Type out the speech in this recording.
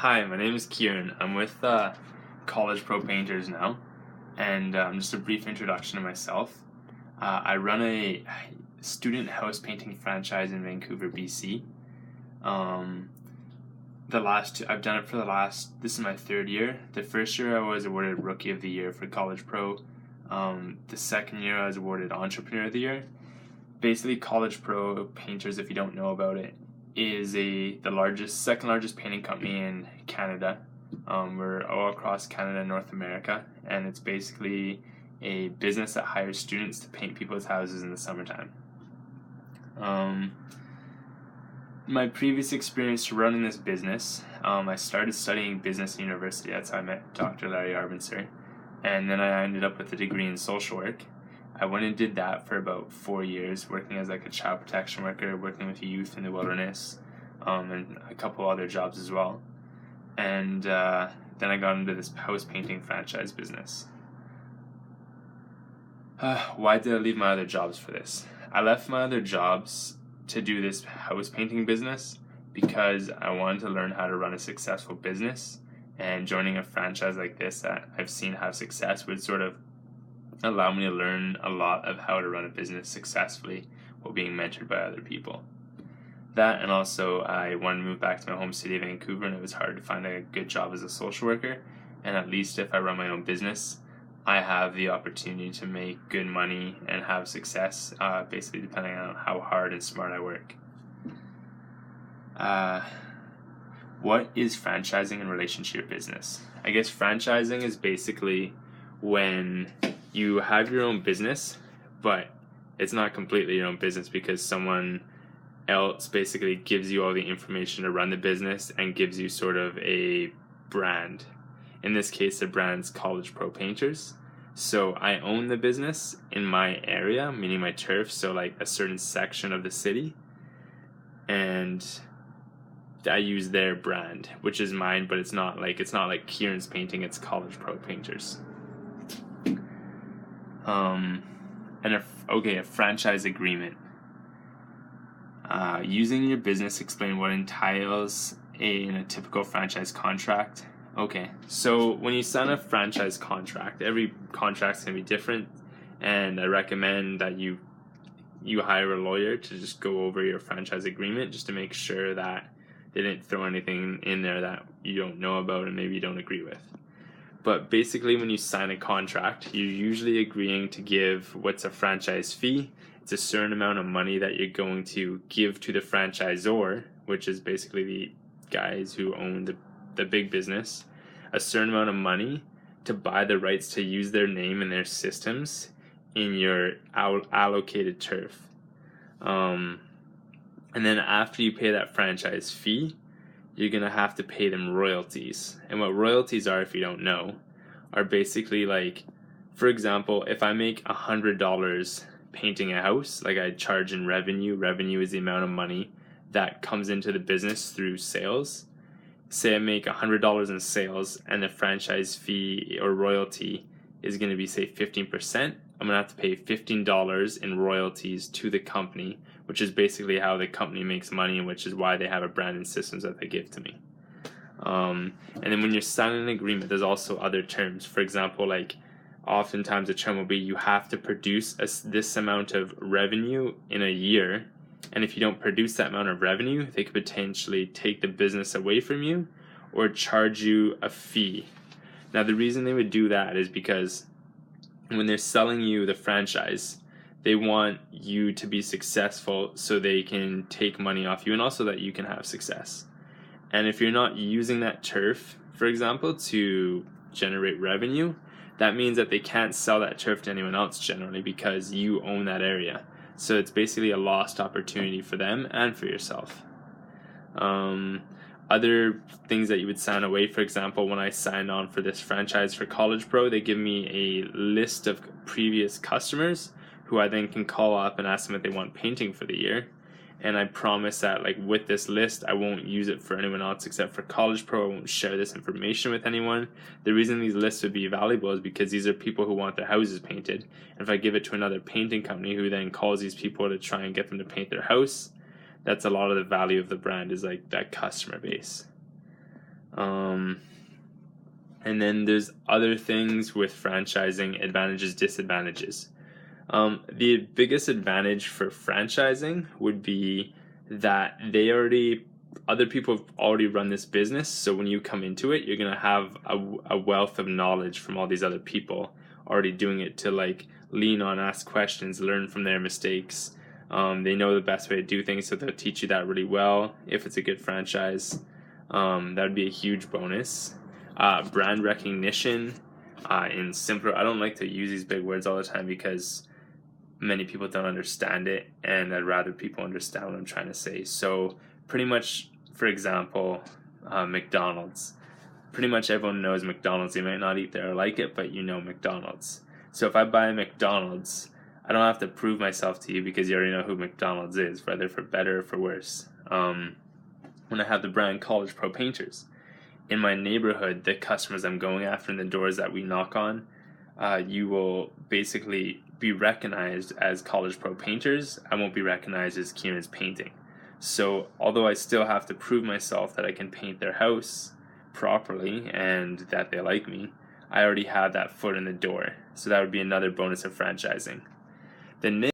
Hi, my name is Kieran. I'm with College Pro Painters now, and just a brief introduction to myself. I run a student house painting franchise in Vancouver, BC. Um, I've done it for this is my third year. The first year I was awarded Rookie of the Year for College Pro. The second year I was awarded Entrepeneur of the Year. Basically, College Pro Painters, if you don't know about it, is second largest painting company in Canada. We're all across Canada and North America, and it's basically a business that hires students to paint people's houses in the summertime. My previous experience running this business, I started studying business at university. That's how I met Dr. Larry Arbinser, and then I ended up with a degree in social work. I went and did that for about 4 years, working as like a child protection worker, working with youth in the wilderness, and a couple other jobs as well. And then I got into this house painting franchise business. Why did I leave my other jobs for this? I left my other jobs to do this house painting business because I wanted to learn how to run a successful business, and joining a franchise like this that I've seen have success would sort of allow me to learn a lot of how to run a business successfully while being mentored by other people. That, and also I wanted to move back to my home city of Vancouver, and it was hard to find a good job as a social worker, and at least if I run my own business, I have the opportunity to make good money and have success, basically depending on how hard and smart I work. What is franchising in relation to your business? I guess franchising is basically when you have your own business, but it's not completely your own business because someone else basically gives you all the information to run the business and gives you sort of a brand. In this case, the brand's College Pro Painters. So I own the business in my area, meaning my turf, so like a certain section of the city, and I use their brand, which is mine, but it's not like Kieran's Painting, it's College Pro Painters. A franchise agreement. Using your business, explain what entails in a typical franchise contract. Okay, so when you sign a franchise contract, every contract's going to be different, and I recommend that you hire a lawyer to just go over your franchise agreement just to make sure that they didn't throw anything in there that you don't know about and maybe you don't agree with. But basically, when you sign a contract, you're usually agreeing to give what's a franchise fee. It's a certain amount of money that you're going to give to the franchisor, which is basically the guys who own the big business, a certain amount of money to buy the rights to use their name and their systems in your allocated turf. And then after you pay that franchise fee, you're going to have to pay them royalties. And what royalties are, if you don't know, are basically like, for example, if I make $100 painting a house, like I charge in revenue. Revenue is the amount of money that comes into the business through sales. Say I make $100 in sales and the franchise fee or royalty is going to be, say, 15%. I'm going to have to pay $15 in royalties to the company, which is basically how the company makes money, and which is why they have a brand and systems that they give to me. And then when you're signing an agreement, there's also other terms. For example, like oftentimes the term will be you have to produce this amount of revenue in a year, and if you don't produce that amount of revenue, they could potentially take the business away from you or charge you a fee. Now, the reason they would do that is because when they're selling you the franchise, they want you to be successful so they can take money off you and also that you can have success. And if you're not using that turf, for example, to generate revenue, that means that they can't sell that turf to anyone else generally because you own that area. So it's basically a lost opportunity for them and for yourself. Other things that you would sign away, for example, when I signed on for this franchise for College Pro, they give me a list of previous customers who I then can call up and ask them if they want painting for the year. And I promise that, like, with this list, I won't use it for anyone else except for College Pro. I won't share this information with anyone. The reason these lists would be valuable is because these are people who want their houses painted. And if I give it to another painting company who then calls these people to try and get them to paint their house, that's a lot of the value of the brand, is like that customer base. And then there's other things with franchising, advantages, disadvantages. The biggest advantage for franchising would be that other people have already run this business. So when you come into it, you're going to have a wealth of knowledge from all these other people already doing it to like lean on, ask questions, learn from their mistakes. They know the best way to do things, so they'll teach you that really well if it's a good franchise. That would be a huge bonus. Brand recognition in simpler. I don't like to use these big words all the time because many people don't understand it, and I'd rather people understand what I'm trying to say. So pretty much, for example, McDonald's. Pretty much everyone knows McDonald's. They might not eat there or like it, but you know McDonald's. So if I buy McDonald's, I don't have to prove myself to you because you already know who McDonald's is, whether for better or for worse. When I have the brand College Pro Painters, in my neighborhood, the customers I'm going after and the doors that we knock on, you will basically be recognized as College Pro Painters. I won't be recognized as Kieran's Painting. So although I still have to prove myself that I can paint their house properly and that they like me, I already have that foot in the door. So that would be another bonus of franchising. The